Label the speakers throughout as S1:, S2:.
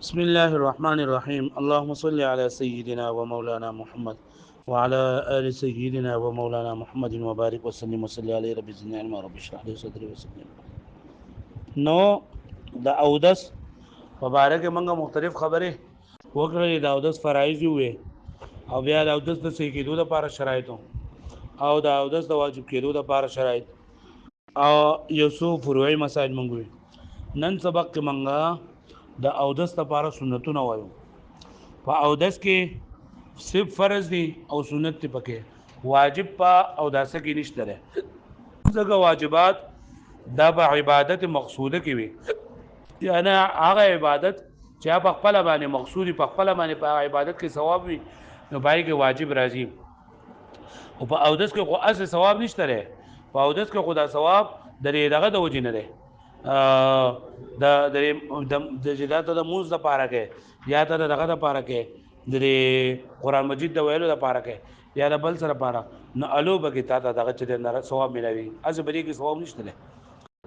S1: بسم الله الرحمن الرحيم اللهم صل على سيدنا ومولانا محمد وعلى آل سيدنا ومولانا محمد وبارك وسلم وصلي عليه رب زدني علما رب اشرح لي صدري ويسر لي أمري. نو د اودس مبارک منګه مختلف خبره وکړې د اودس فرایض وي او بیا د اودس د صحیح کېدو لپاره شرایط او د اودس د واجب کېدو لپاره شرایط او یو څو فروعي مسائل منګوي نن سبق کې منګه د اودس لپاره سنتونه وایو په اودس کې صرف فرض دي او سنت ته پکې واجب په اودس کې نشته ده ځکه واجبات دا په عبادت مقصوده کې وي یعنی هغه عبادت چې په خپل باندې مقصودی په خپل باندې په عبادت کې ثواب وي نو پای کې واجب راځي او په اودس کې خو اصل ثواب نشته ده په اودس کې خدا ثواب درې دغه د وجې نه ده د جدات د موز د پاره کې یا ته دغه د پاره کې د قران مجید د ویلو د پاره کې یا د بل سره پاره نو الو بګی تا دغه چې د ثواب ملوي از بری کې ثواب نشته ده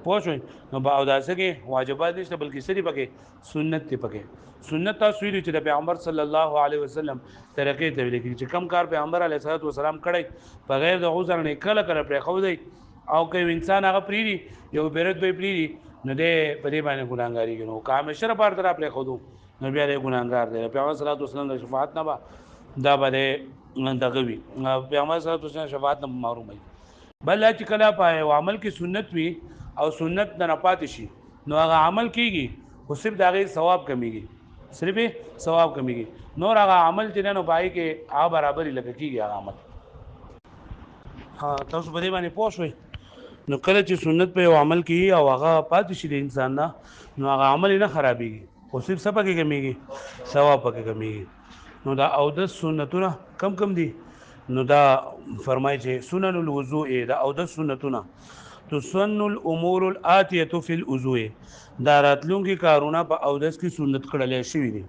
S1: پوه شئ نو په اوداسه کې واجبات نشته بلکې سری پکې سنت ته پکې سنت تاسو ویلو چې د پیغمبر صلی الله علیه وسلم طریقې ته ویل کې چې کم کار پیغمبر علیه الصلاه والسلام کړی بغیر د عذر نه کله کله پرې خو دی او کوي انسان هغه پریری یو بیرت به پریری نو دې په دې باندې ګناګاری کوي نو کام شر بار تر پرې خو دو نو بیا دې ګناګار دی پیغمبر صلی الله علیه وسلم د شفاعت نه با دا باندې دغه وی پیغمبر صلی الله علیه وسلم شفاعت نه محروم وي بل چې کله په عمل کې سنت وي او سنت نه پاتې شي نو هغه عمل کیږي خو صرف دغه ثواب کمیږي صرف ثواب کمیږي نور هغه عمل چې نه پای کې هغه برابرۍ لکه کیږي هغه عمل ها تاسو په دې باندې پوه شئ نو کله چې سنت په عمل کې او هغه پاتې شي د انسان نه نو هغه عمل نه خرابېږي خو صرف څه پکې کمیږي ثواب پکې کمیږي نو دا اودس سنتونه کم دي نو دا فرمایي چې سنن الوضوء دا اودس سنتونه تسن الامور الاتيه في الوضوء دا راتلونکي کارونه په اودس کې سنت کړل شوی دي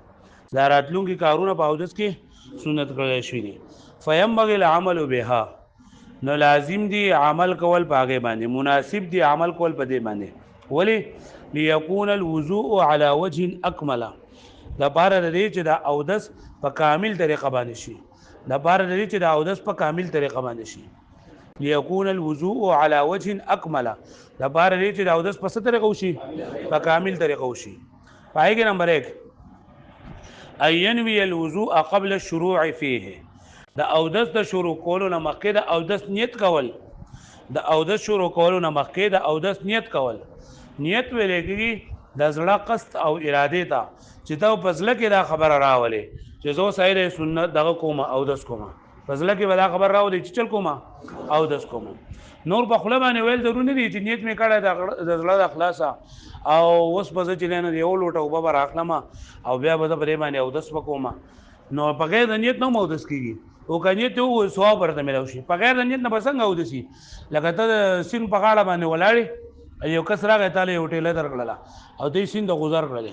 S1: دا راتلونکي کارونه په اودس کې سنت کړل شوی دي فينبغي العمل بها نو لازم دی عمل کول پاګې باندې مناسب دی عمل کول په دې باندې ولی ليكون الوضوء على وجه اكمل دا بار دې چې دا اودس په کامل طریقه باندې شي دا بار دې چې دا اودس په کامل طریقه باندې شي ليكون الوضوء على وجه اكمل دا بار دې چې دا اودس په ست طریقه وشي په کامل طریقه وشي پایګه نمبر 1 اينوي الوضوء قبل الشروع فيه د اودس د شروع کولو نه مخکې د اودس نیت کول د اودس شروع کولو نه مخکې د اودس نیت کول نیت ویل کېږي د زړه قصد او اراده ته چې دا په ځل کې دا خبره راولې چې زه سایر سنت دغه کومه اودس کومه په ځل کې دا خبر راولې چې چل کومه اودس کومه نور په خپل باندې ویل ضروري دی چې نیت مې کړه د زړه د اخلاص او اوس په ځکه چې نه یو لوټه او به راخلم او بیا به په دې باندې اودس وکوم نو په غیر د نیت نو اودس کیږي او کنيت یو ثواب ورته ملو شي په غیر د نیت نه بسنګ او دسی لکه ته سین په غاړه باندې ولاړی یو کس راغی تعالی یو ټیله درکړه او دې سین د گزار کړل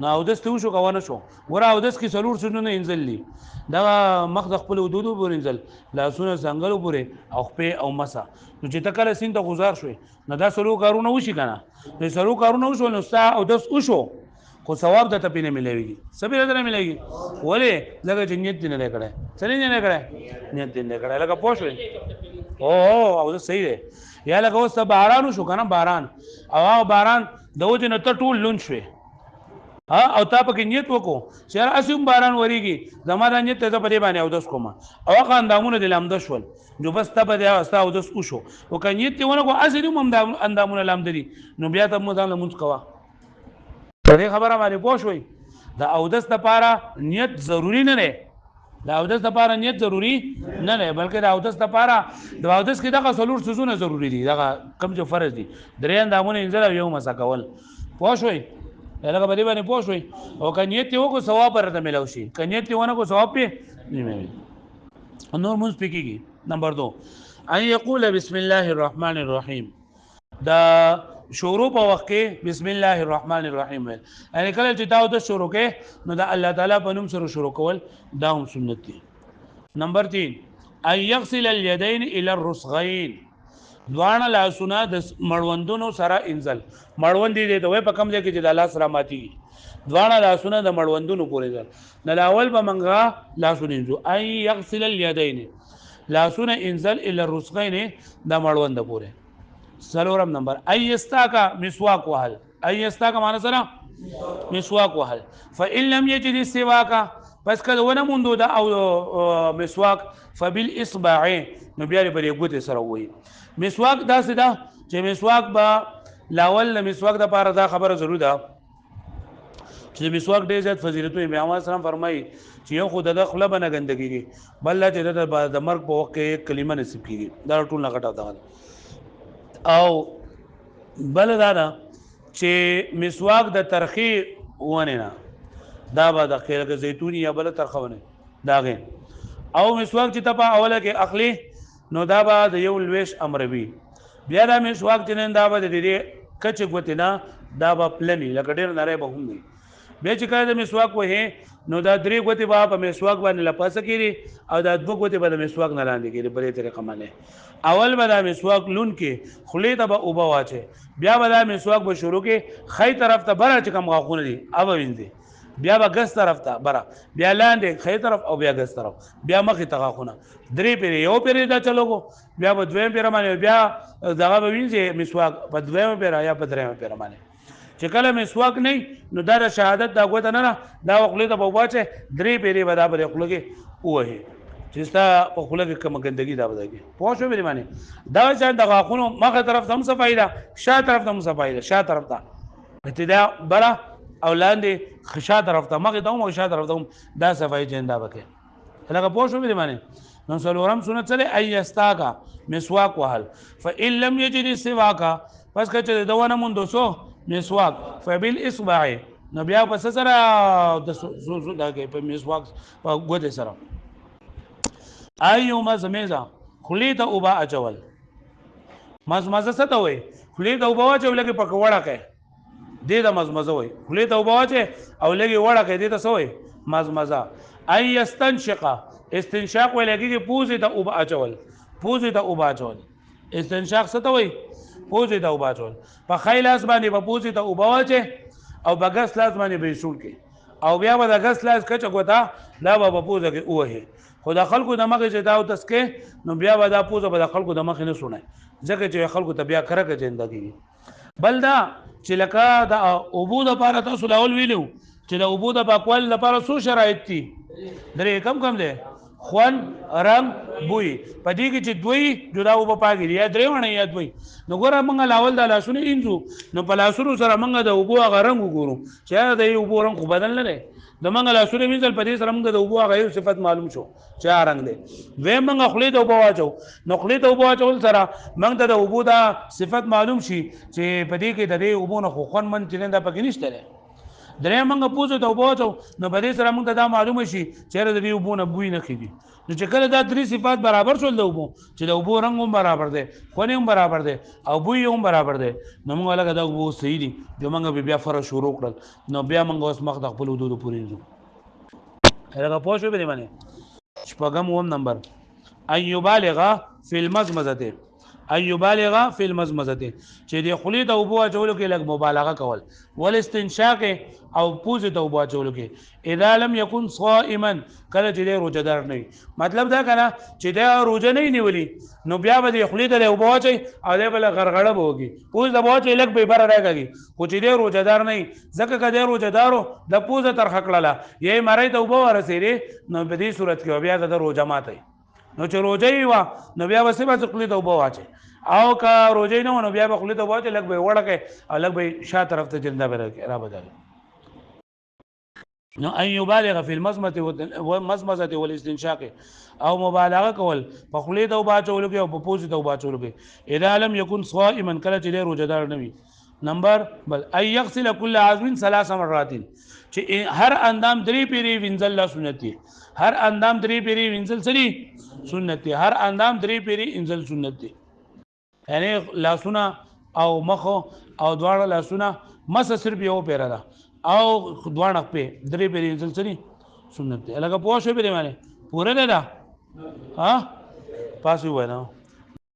S1: نو او دس ته شو کوونه شو ور او دس کې سلور سنونه انزللی دا مخ د خپل حدود پورې انزل لاسونه څنګه پورې او خپې او مسا نو چې تکله سین د گزار شوی نو دا سلو کارونه وشي کنه نو سلو کارونه وشو نو ستا او دس وشو خو ثواب د تپینه ملويږي سبي نه ملويږي ولې لکه چې نیت نه کړه څنګه نه کړه نیت نه کړه لکه پوښوي او دا صحیح دی یا لکه اوس باران شو کنه باران او باران د وجه نه ټول لون شوي او تا پکې نیت وکړو چې اسیم باران وریږي زماره نیت ته په دې باندې او داس کومه او هغه اندامونه د لامد شول نو بس ته په دې واسطه او داس وشو او کنه نیت ونه کو اصلي اندامونه لامد دي نو بیا ته مو ځان لمونځ کوه دې خبره باندې پوه شوي د اودس لپاره نیت ضروری نه دی د اودس لپاره نیت ضروری نه دی بلکې د اودس لپاره د اودس کې دغه څلور سيزونه ضروری دي دغه کم چې فرض دي درې اندامونه انځل یو مسا کول پوه شوي لکه په دې باندې پوه شوي او که نیت یې وکړو ثواب ورته ملو شي که نیت یې ونه کړو ثواب پې نه ملي نور مونځ پې کېږي نمبر 2 ان یقول بسم الله الرحمن الرحیم دا شروع په وخت کې بسم الله الرحمن الرحیم یعنی کله چې تاسو د شروع کې نو د الله تعالی په نوم سره شروع کول دا هم سنت دي نمبر 3 ان يغسل اليدين الى الرسغين دوانه لاسونه د مړوندونو سره انزل مړوند دي ته په کم ځای کې چې د الله سره ماتي دواړه لاسونه د مړوندونو پورې ده د لاول به منغه لاسونه انځو اي يغسل اليدين لاسونه انزل الى الرسغين د مړوند پورې سلورم نمبر ايستاکا مسواک وهل ايستاکا معنی سره مسواک وهل فان لم يجد السواک پس کله ونه موندو دا او مسواک فبالاصبع نو بیا لري ګوتې سره وایي مسواک داسې ده چې مسواک با لاول مسواک د پاره دا خبره ضرور ده چې مسواک ډېر زیات فضیلتونه پیغمبر اسلام فرمایي چې یو خود د خپل بنه ګندګي بل چې د مرګ په وخت کې کلمه نصیب کیږي دا ټول نه غټه ده او بل دا چې مسواک د ترخی ونه نه دا به د خیرګ زیتونی یا بل ترخونه داغه او مسواک چې تپا اوله کې اخلي نو دا به د یو لويش امروي بیا دا مسواک چې نن دا به د دې کچ غوتینا دا به پلنی لکه ډیر نری به هم دی بیا چې کله د مسواک وې نو دا درې غوتی به په مسواک باندې لپاسه کړي او دا دوه غوتی به د مسواک نه لاندې کړي په دې طریقه باندې اول به دا مسواک لون کې خلی ته به اوبه واچي بیا به دا مسواک به شروع کې خی طرف ته بره چې کوم غاخونه دي او وینځي بیا به ګس طرف ته بره بیا لاندې خی طرف او بیا ګس طرف بیا مخې ته غاخونه درې پیری یو پیری دا چلوګو بیا به دویم پیر باندې بیا دغه به وینځي مسواک په دویم پیر یا په دریم پیر باندې چې کله مسواک نه نو دا شهادت دا غوته نه دا خپل ته بواچه درې پیری به دا به خپل کې وه چې ستا په خپل کې کوم ګندګي دا بدایي پوه شو به معنی دا چې د غاخونو مخه طرف ته هم صفایي ده شا طرف ته هم صفایي ده شا طرف ته ابتدا بره او لاندې خشا طرف ته مخه ته هم او شا طرف ته هم دا صفایي جندا وکړي لکه پوه شو به معنی نو څلورم سنت سره ايستاکا مسواک وهل فان لم يجد سواکا پس کچې دونه مون دوسو مسواک فبالاصبع نو بیا پس سره د دغه په مسواک په ګوته سره ایو مزمزه خلی ته اوبا اچول مزمزه څه ته وای خلی ته اوبا اچول لګي په وړه کې دې د مزمزه وای خلی ته اوبا اچي او لګي وړه کې دې ته څه وای مزمزه ای استنشق استنشاق وای لګي پوزې ته اوبا اچول پوزې ته اوبا اچول استنشاق څه ته وای پوزې ته اوبا اچول په خیلاس باندې په پوزې ته اوبا واچي او بغس لاس باندې به شول کې او بیا به د غس لاس کچ غوتا لا به پوزه کې اوه خدا خلکو د مخه چې دا او تسکه نو بیا به دا پوزه به د خلکو د مخه نه سونه ځکه چې خلکو ته بیا کرکه ژوندۍ بل دا چې لکه د اوبو د لپاره تاسو لاول ویلو چې د اوبو د پاکوالي لپاره څو شرایط دي درې کم دي خوان رنگ بوی پدې کې چې دوی جدا اوبه پاکي یا درې ونه یا دوی نو ګوره موږ لاول د لاسونو انځو نو په لاسونو سره موږ د اوبو هغه رنگ وګورو چې د اوبو رنگ خو بدل نه دی د موږ لاسونو وینځل په دې سره موږ د اوبو هغه صفت معلوم شو چې رنگ دی وې موږ خلی ته اوبه واچو نو خلی ته اوبه واچول سره موږ د اوبو دا صفت معلوم شي چې په دې کې د دې اوبو نه خو خوان من چې دا پکې نشته درې موږ پوزو ته اوبه واچو نو په دې سره موږ دا معلومه شي چې د دې اوبو نه بوی نه کیږي نو چې کله دا درې صفات برابر شول د اوبو چې د اوبو رنگ هم برابر دی خونه هم برابر دی او بوی هم برابر دی نو موږ لکه دا اوبو صحیح دي جو موږ بیا فرض شروع کړل نو بیا موږ اوس مخ د خپل حدود پورې ځو هغه پوه شو به معنی شپږم وم نمبر ايبالغ فی المزمزه ايبالغ فی المزمزه چې د خلی د اوبو اچولو کې لږ مبالغه کول ول استنشاق او پوزې ته اوبو اچولو کې اذا لم يكن صائما کله چې د روزدار نه مطلب دا کنه چې د روزه نه نیولي نو بیا به د خلی ته اوبو اچي او د بل غرغړه بوږي پوز د اوبو اچي لږ به بره راګي خو چې د روزدار نه ځکه کده روزدارو د پوزه تر خکړه یې مړی ته اوبو ورسېره نو په دې صورت کې بیا د روزه ماته نو چې روزه وا نو بیا وسې به خلی ته اوبو اچي او کا روزه نه نو بیا به خلی ته واچي لږ به وړکه او لږ به شا طرف ته جنده به را بدل نو ان يبالغ في المزمزه والاستنشاق او مبالغه کول په خلی ته واچول کې او په پوزې ته واچول کې اذا لم يكن صائما کله چې روزدار نه وي نمبر بل اي يغسل كل عضو 3 مرات چې هر اندام درې پیری وینځل سنت دي هر اندام درې پیری وینځل سړي سنت دي هر اندام درې پیری وینځل سنت دي یعنی لاسونه او مخ او دواړه لاسونه مس صرف یو پیره ده او دواړه په درې پیری وینځل سړي سنت دي لکه پوه شو به معنی پوره ده ها پاسو وای نه